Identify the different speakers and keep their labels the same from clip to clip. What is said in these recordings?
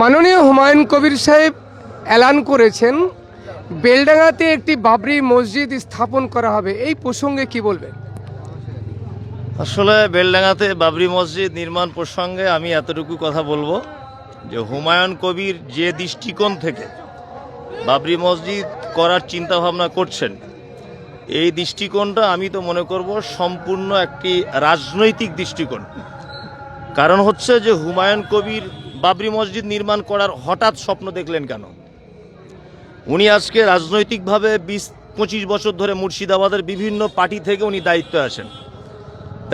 Speaker 1: মাননীয় হুমায়ুন কবির সাহেব এলান করেছেন বেলডাঙ্গাতে একটি বাবরি মসজিদ স্থাপন করা হবে, এই প্রসঙ্গে কি বলবেন?
Speaker 2: আসলে বেলডাঙ্গাতে বাবরি মসজিদ নির্মাণ প্রসঙ্গে আমি এতটুকু কথা বলবো যে হুমায়ুন কবির যে দৃষ্টিকোণ থেকে বাবরি মসজিদ করার চিন্তা ভাবনা করছেন, এই দৃষ্টিকোণটা আমি তো মনে করব সম্পূর্ণ একটি রাজনৈতিক দৃষ্টিকোণ। কারণ হচ্ছে যে হুমায়ুন কবির বাবরি মসজিদ নির্মাণ করার হঠাৎ স্বপ্ন দেখলেন কেন? উনি আজকে রাজনৈতিকভাবে 20-25 বছর ধরে মুর্শিদাবাদের বিভিন্ন পার্টি থেকে উনি দায়িত্বে আছেন।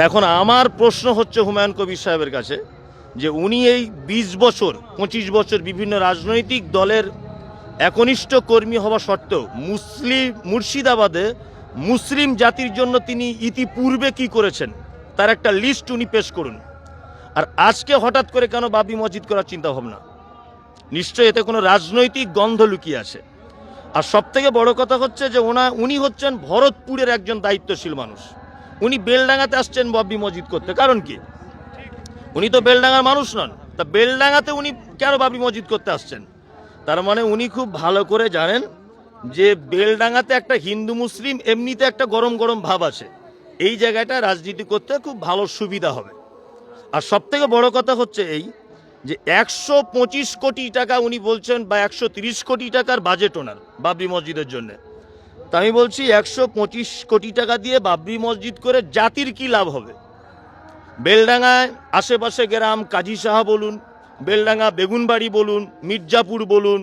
Speaker 2: এখন আমার প্রশ্ন হচ্ছে হুমায়ুন কবির সাহেবের কাছে যে উনি এই 20-25 বছর বিভিন্ন রাজনৈতিক দলের একনিষ্ঠ কর্মী হওয়া সত্ত্বেও মুর্শিদাবাদে মুসলিম জাতির জন্য তিনি ইতিপূর্বে কি করেছেন তার একটা লিস্ট উনি পেশ করুন। আর আজকে হঠাৎ করে কেন বাবরি মসজিদ করার চিন্তা ভাবনা? নিশ্চয়ই এতে কোনো রাজনৈতিক গন্ধ লুকিয়ে আছে। আর সবথেকে বড় কথা হচ্ছে যে উনি হচ্ছেন ভরতপুরের একজন দায়িত্বশীল মানুষ। উনি বেলডাঙ্গাতে আসছেন বাবরি মসজিদ করতে, কারণ কি? উনি তো বেলডাঙ্গার মানুষ নন, তা বেলডাঙ্গাতে উনি কেন বাবরি মসজিদ করতে আসছেন? তার মানে উনি খুব ভালো করে জানেন যে বেলডাঙ্গাতে একটা হিন্দু মুসলিম এমনিতে একটা গরম গরম ভাব আছে, এই জায়গাটা রাজনীতি করতে খুব ভালো সুবিধা হবে। আর সবথেকে বড় কথা হচ্ছে এই যে 125 কোটি টাকা উনি বলছেন বা 130 কোটি টাকার বাজেট ওনার বাবরি মসজিদের জন্য। তা আমি বলছি 125 কোটি টাকা দিয়ে বাবরি মসজিদ করে জাতির কি লাভ হবে? বেলডাঙ্গায় আশেপাশে গ্রাম কাজী সাহা বলুন, বেলডাঙ্গা বেগুনবাড়ি বলুন, মির্জাপুর বলুন,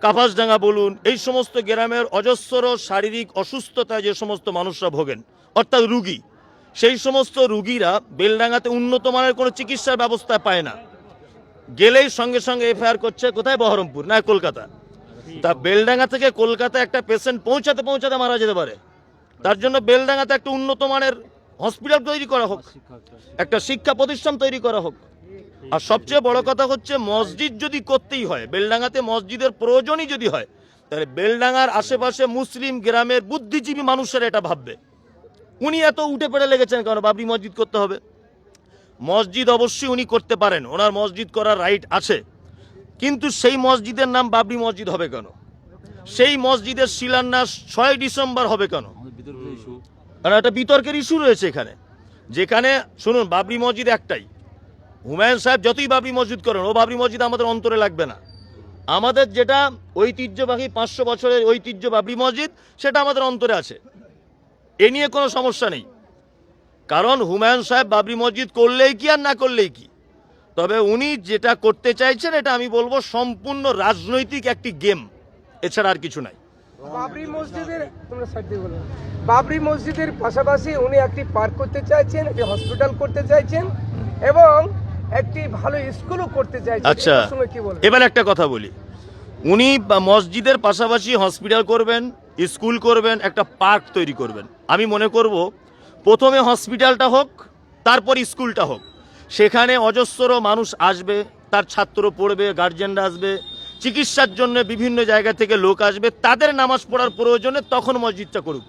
Speaker 2: কাপাসডাঙ্গা বলুন, এই সমস্ত গ্রামের অজস্র শারীরিক অসুস্থতায় যে সমস্ত মানুষরা ভোগেন, অর্থাৎ রুগী, সেই সমস্ত রুগীরা বেলডাঙ্গাতে উন্নত মানের কোনো চিকিৎসার ব্যবস্থা পায় না। গেলেই সঙ্গে সঙ্গে এফআইআর করছে কোথায়? বহরমপুর না কলকাতা। তা বেলডাঙ্গা থেকে কলকাতা একটা পেশেন্ট পৌঁছাতে পৌঁছাতে মারা যেতে পারে। তার জন্য বেলডাঙ্গাতে একটা উন্নত মানের হসপিটাল তৈরি করা হোক, একটা শিক্ষা প্রতিষ্ঠান তৈরি করা হোক। আর সবচেয়ে বড় কথা হচ্ছে মসজিদ যদি করতেই হয়, বেলডাঙ্গাতে মসজিদের প্রয়োজনই যদি হয়, তাহলে বেলডাঙ্গার আশেপাশে মুসলিম গ্রামের বুদ্ধিজীবী মানুষেরা এটা ভাববে। উনি এত উঠে পড়ে লেগেছেন কারণ বাবরি মসজিদ করতে হবে। মসজিদ অবশ্যই উনি করতে পারেন, ওনার মসজিদ করার রাইট আছে, কিন্তু সেই মসজিদের নাম বাবরি মসজিদ হবে কেন? সেই মসজিদের শিলান্যাস 6 ডিসেম্বর হবে কেন? কারণ একটা বিতর্কের ইস্যু রয়েছে এখানে। যেখানে শুনুন, বাবরি মসজিদ একটাই, হুমায়ুন সাহেব যতই বাবরি মসজিদ করেন, ও বাবরি মসজিদ আমাদের অন্তরে লাগবে না। আমাদের যেটা ঐতিহ্যবাহী 500 বছরের ঐতিহ্য বাবরি মসজিদ, সেটা আমাদের অন্তরে আছে, এ নিয়ে কোনো সমস্যা নেই। কারণ হুমায়ুন সাহেব বাবরি মসজিদ করলেই কি আর না করলেই কি, তবে উনি যেটা করতে চাইছেন এটা আমি বলবো সম্পূর্ণ রাজনৈতিক একটি গেম, এছাড়া আর কিছু নাই।
Speaker 1: বাবরি মসজিদের পাশাপাশি উনি একটি পার্ক করতে চাইছেন, একটি হসপিটাল করতে চাইছেন এবং একটি ভালো স্কুলও করতে চাইছেন।
Speaker 2: আচ্ছা, এবার একটা কথা বলি, উনি মসজিদের পাশাপাশি হসপিটাল করবেন, স্কুল করবেন, একটা পার্ক তৈরি করবেন। আমি মনে করব প্রথমে হসপিটালটা হোক, তারপর স্কুলটা হোক। সেখানে অজস্র মানুষ আসবে, তার ছাত্র পড়বে, গার্জেনরা আসবে, চিকিৎসার জন্য বিভিন্ন জায়গা থেকে লোক আসবে, তাদের নামাজ পড়ার প্রয়োজনে তখন মসজিদটা করুক।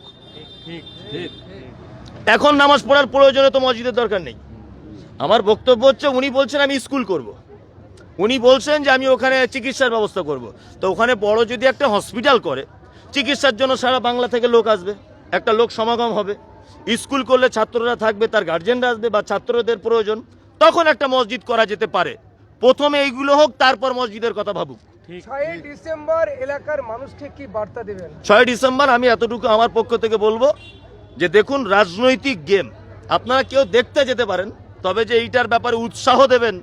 Speaker 2: এখন নামাজ পড়ার প্রয়োজনে তো মসজিদের দরকার নেই। আমার বক্তব্য হচ্ছে উনি বলছেন আমি স্কুল করব, উনি বলছেন যে আমি ওখানে চিকিৎসার ব্যবস্থা করব। তো ওখানে বড় যদি একটা হসপিটাল করে, চিকিৎসার জন্য সারা বাংলা থেকে লোক আসবে, একটা লোক সমাগম হবে। স্কুল করলে ছাত্ররা থাকবে, তার গার্জেনরা আসবে বা ছাত্রদের প্রয়োজন, তখন একটা মসজিদ করা যেতে পারে। প্রথমে এইগুলো হোক, তারপর মসজিদের কথা ভাবুক।
Speaker 1: 6 ডিসেম্বর এলাকার মানুষকে কি বার্তা দেবেন?
Speaker 2: 6 ডিসেম্বর আমি এতটুকু আমার পক্ষ থেকে বলবো যে দেখুন, রাজনৈতিক গেম আপনারা কেউ দেখতে যেতে পারেন, তবে যে এইটার ব্যাপারে উৎসাহ দেবেন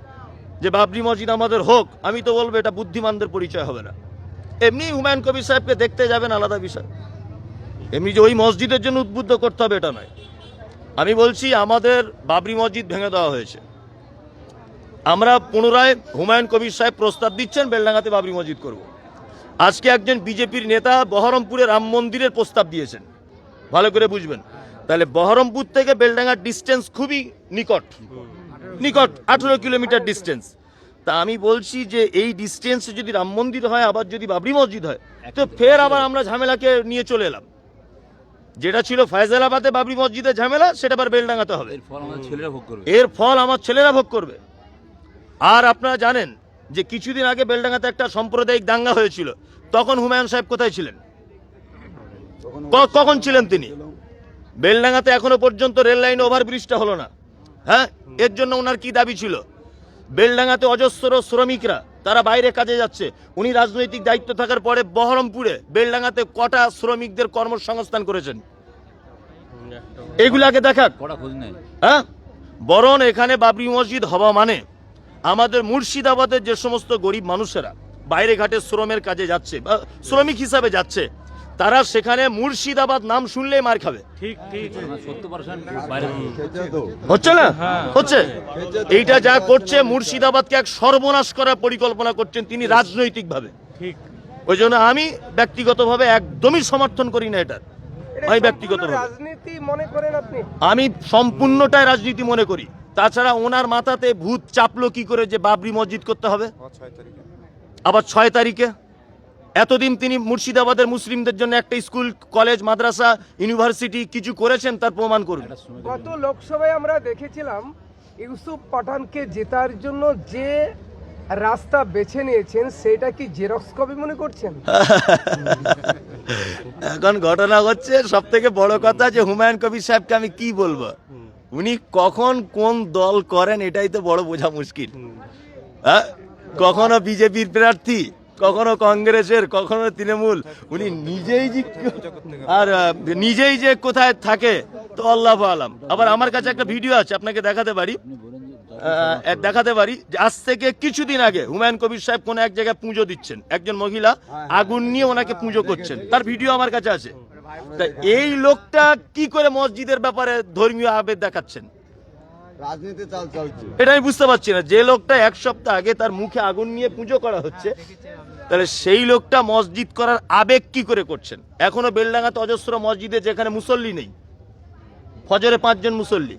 Speaker 2: যে বাবরি মসজিদ আমাদের হোক, আমি তো বলবো এটা বুদ্ধিমানদের পরিচয় হবে না। এমনি হুমায়ুন কবির সাহেবকে দেখতে যাবেন আলাদা বিষয়, এমনি যে ওই মসজিদের জন্য উদ্বুদ্ধ করতে হবে এটা নয়। আমি বলছি আমাদের বাবরি মসজিদ ভেঙে দেওয়া হয়েছে, আমরা পুনরায় হুমায়ুন কবির সাহেব প্রস্তাব দিচ্ছেন বেলডাঙ্গাতে বাবরি মসজিদ করব। আজকে একজন বিজেপির নেতা বহরমপুরে রাম মন্দিরের প্রস্তাব দিয়েছেন, ভালো করে বুঝবেন। তাহলে বহরমপুর থেকে বেলডাঙ্গার ডিস্টেন্স খুবই নিকট, 18 কিলোমিটার ডিস্টেন্স। তা আমি বলছি যে এই ডিস্টেন্সে যদি রাম মন্দির হয়, আবার যদি বাবরি মসজিদ হয়, তো ফের আবার আমরা ঝামেলাকে নিয়ে চলে এলাম। যেটা ছিল ফয়সালাবাদে বাবরি মসজিদের ঝামেলা, সেটা আবার বেলডাঙ্গাতে হবে। এর ফল আমার ছেলেরা ভোগ করবে। আর আপনারা জানেন যে কিছুদিন আগে বেলডাঙ্গাতে একটা সাম্প্রদায়িক দাঙ্গা হয়েছিল, তখন হুমায়ুন সাহেব কোথায় ছিলেন? কখন ছিলেন তিনি? বেলডাঙ্গাতে এখনো পর্যন্ত রেল লাইন ওভারব্রিজটা হলো না। হ্যাঁ, এর জন্য ওনার কি দাবি ছিল? বেলডাঙ্গাতে অজস্র শ্রমিকরা তারা বাইরে কাজে যাচ্ছে। উনি রাজনৈতিক দায়িত্ব থাকার পরে বহরমপুরে বেলডাঙ্গাতে কটা শ্রমিকদের কর্মসংস্থান করেছেন? এগুলাকে দেখা হ্যাঁ, বরং এখানে বাবরি মসজিদ হওয়া মানে আমাদের মুর্শিদাবাদের যে সমস্ত গরিব মানুষেরা বাইরে ঘাটে শ্রমের কাজে যাচ্ছে বা শ্রমিক হিসাবে যাচ্ছে, তারা সেখানে মুর্শিদাবাদ নাম শুনলেই মার খাবে। হচ্ছে না? হচ্ছে। এইটা যা করছে, মুর্শিদাবাদকে এক সর্বনাশ করার পরিকল্পনা করছেন তিনি রাজনৈতিকভাবে। ওই জন্য আমি ব্যক্তিগতভাবে একদমই সমর্থন করি না এটা। আমি ব্যক্তিগতভাবে
Speaker 1: রাজনীতি মনে করেন আপনি? আমি
Speaker 2: সম্পূর্ণটাই রাজনীতি মনে করি। তাছাড়া ওনার মাথাতে ভূত চাপলো কি করে যে বাবরি মসজিদ করতে হবে আবার 6 তারিখে? এতদিন তিনি মুর্শিদাবাদের মুসলিমদের জন্য একটা স্কুল, কলেজ, মাদ্রাসা, ইউনিভার্সিটি কিছু করেছেন, তার প্রমাণ করুন।
Speaker 1: গত লোকসভায় আমরা দেখেছিলাম ইউসুফ পাঠানকে জেতার জন্য যে রাস্তা বেছে নিয়েছেন সেটা কি জেরক্স কপি মনে করছেন?
Speaker 2: এখন ঘটনা হচ্ছে, সব থেকে বড় কথা যে হুমায়ুন কবির সাহেবকে আমি কি বলবো, উনি কখন কোন দল করেন এটাই তো বড় বোঝা মুশকিল। হ্যাঁ, কখনো বিজেপির প্রার্থী, কখনো কংগ্রেসের, কখনো তৃণমূল। উনি নিজেই যে কোথায় থাকে তো আল্লাহু আলাম। আবার আমার কাছে একটা ভিডিও আছে, আপনাকে দেখাতে পারি যে আজ থেকে কিছুদিন আগে হুমায়ুন কবির সাহেব কোন এক জায়গায় পুজো দিচ্ছেন, একজন মহিলা আগুন নিয়ে ওনাকে পুজো করছেন, তার ভিডিও আমার কাছে আছে। তা এই লোকটা কি করে মসজিদের ব্যাপারে ধর্মীয় আবেগ দেখাচ্ছেন? এটা আমি বুঝতে পারছি না। যে লোকটা এক সপ্তাহ আগে তার মুখে আগুন নিয়ে পুজো করা হচ্ছে, তাহলে সেই লোকটা মসজিদ করার আবেগ কি করে করছেন? এখনো বেলডাঙ্গাতে অজস্র মসজিদে যেখানে মুসল্লি নেই, ফজরে 5 জন মুসল্লি,